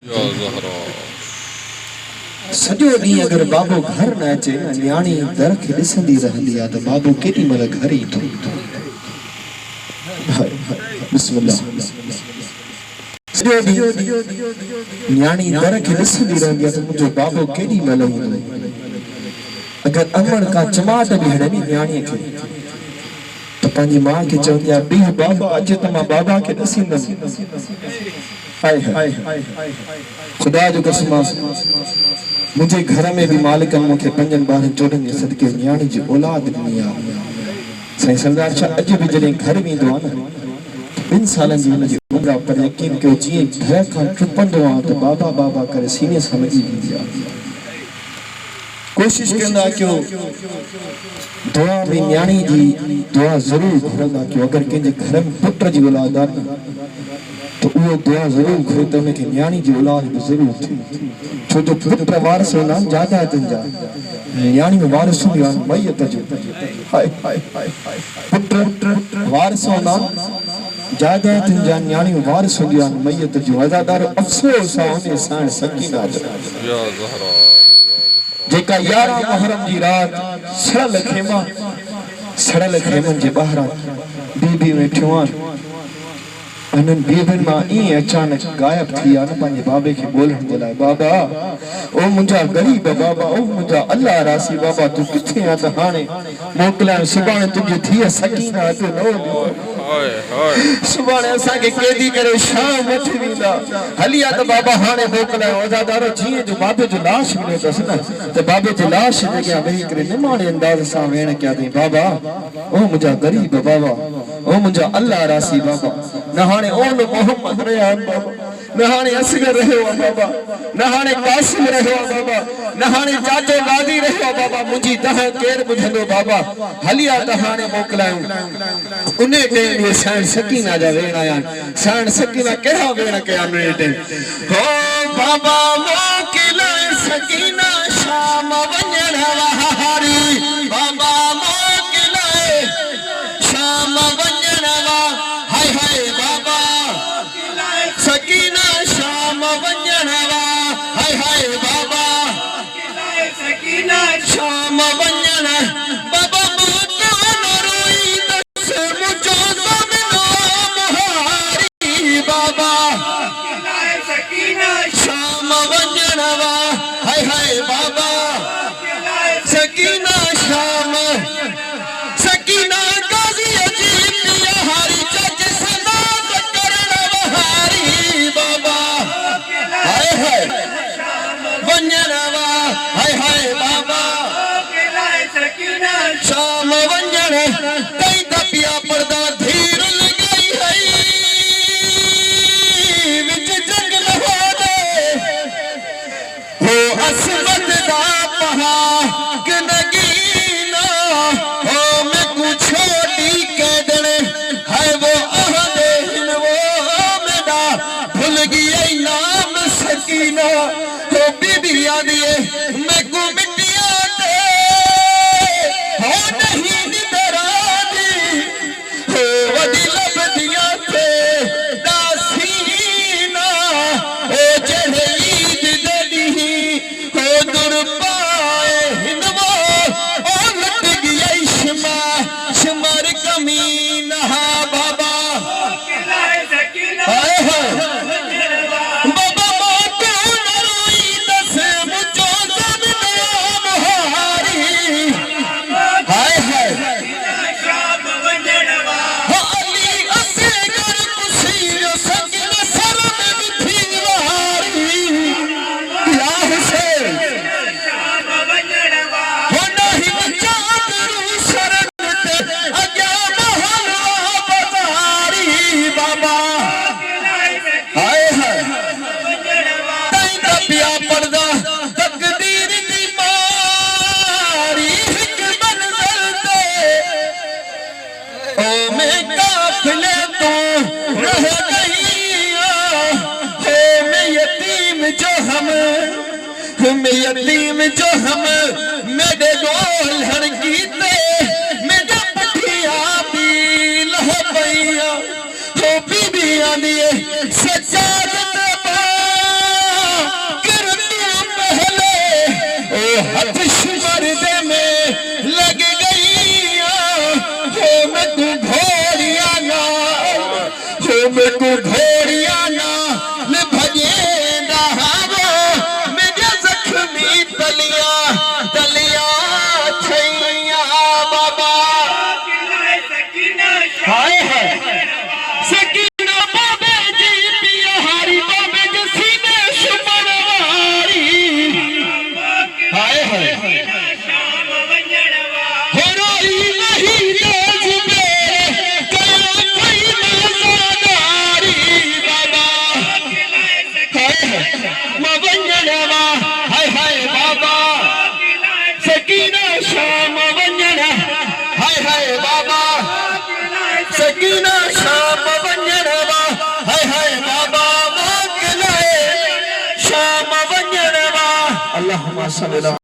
सॼो ॾींहुं अगर बाबो घर न अचे न्याणी दर खे ॾिसंदी रहंदी आहे त बाबो केॾी महिल घर ईंदो। बिस्मिल्लाह। सॼो ॾींहुं न्याणी दर खे ॾिसंदी रहंदी आहे त मुंहिंजो बाबो केॾी महिल ईंदो। अगर अमण का चमाट बि हणनी न्याणीअ खे त पंहिंजी माउ खे चवंदी आहे बीह बाबा अॼु त मां बाबा खे ॾिसींदमि। हाय हाय खुदा जो कसम मुझे घर में भी मालिक मुखे 5 12 14 जे सदके न्याणी जी औलाद ॾिनी आहे। साईं सरदार शाह अॼु भी जॾहिं घर वेंदो आहे न 2 सालनि जी हुनजी उम्र आहे पर यकीन कयो जीअं घर खां टुपंदो आहे त बाबा बाबा करे सीने सां लॻी वेंदी आहे। कोशिश कंदा कयो दुआ में न्याणी जी दुआ ज़रूर घुरंदा कयो। अगर कंहिंजे घर में पुट जी औलाद आहे तो वो दुआ जरूर घुरे तो उनके न्याणी जी औलाद भी जरूर थी। छो जो पुट वारिस होना जायदादनि जा न्याणी में वारिस हूंदी आहे मैयत जो। हाय हाय हाय पुट वारिस होना जायदादनि जा न्याणी में वारिस हूंदी आहे मैयत जो। अज़ादार अफ़सोस आहे उन साण सकीना जो जेका 11 मुहर्रम जी रात सड़ल खेमन जे ॿाहिरां बीबी वेठियूं आहिनि। अनन बीबन मां ई अचानक गायब थी आ न पंहिंजे बाबे खे ॿोलण जे लाइ बाबा ओ मुंहिंजा गरीब बाबा ओ मुंहिंजा अल्लाह रासी बाबा तूं किथे आ त हाणे मोकिलां सुभाणे तुंहिंजी धीअ सकीना अचे सुभाणे असांखे कैदी करे शाम वठी वेंदा हली आ त बाबा हाणे मोकिलां। अज़ादारो जीअं जो बाबे जो लाश मिलियो अथसि न त बाबे जी लाश जे अॻियां वेही करे निमाणे अंदाज़ सां वेण कया अथई बाबा ओ मुंहिंजा गरीब बाबा ओ मुंहिंजा अल्लाह रासी बाबा न हाणे ओन मोहम्मद रहिया आहिनि बाबा न हाणे असगर रहियो आहे बाबा न हाणे कासिम रहियो आहे बाबा न हाणे चाचो गादी रहियो आहे बाबा मुंहिंजी दह केरु ॿुधंदो बाबा हली आ त हाणे मोकिलायूं। उन टाइम ये साण सकीना जा वेण आया आहिनि। साण सकीना कहिड़ा वेण कया उन टाइम हो बाबा मोकिलाए सकीना शाम वञण वारी बाबा मोकिलाए शाम वञण हाय हाय बाबा सकीना शाम वञण हाय हाय बाबा सकीना शाम वञण बाबा मोतो न रोई दस मुझो समिनो मुहारी बाबा सकीना शाम वञण हाय हाय बाबा सकीना शाम सकीना गाज़ी अजीब हारी जज सदा करण वहारी बाबा हाय हाय वञण हाय हाय बाबा शाम वञण कई दबिया पर्दा धीर लॻाई हई विच जंगल होॾे हो असमत दा पहा कि नगीना हो मैं कुछ छोटी कैदन है वो अहदे हिन वो मेरा भूल गई नाम सकीना हो बीबी आदि मैं को मिटिया दे हो नहीं निदरादी हो वडी लबदिया थे दासीना हो जड़े ईद ददी हो दुर पाए हिन वो ओ लट गई शमर कमीना बाबा हाय हाय बाबा मोतो न रोई दस मुझो समिनो मुहारी हाय हाय हो अली असगर कुसियो सकिन सर में बिठी वारी या हुसैन हो नहीं चादरू शरण ते अग्या महल बाजारी बाबा हाय हाय तई दबिया पर्दा तकदीर दी मारी हिक मंज़िल ते ओ मैं काफिले तो रह गई हो मैं यतीम जो हम मेरे गोल हर गीते मेरे पठिया भी लह पैया हो बीबियां दिए सजाद घोड़िया नाल भजेंदा वो मेरे जख्मी तलिया तलिया छैया बाबा हाय हाय सकीना बाबे जी पिया हारी बाबे जी सीने शुमरवारी हाय हाय हो रोई नहीं रोज मेरे कया कोई मज़ादारी बाबा हाय हाय मवंजनवा हाय हाय बाबा सकीना शाम वंजना हाय हाय बाबा सकीना शाम वंजनवा हाय हाय बाबा मोकलाए शाम वंजनवा अल्लाहुम्मा सल्ली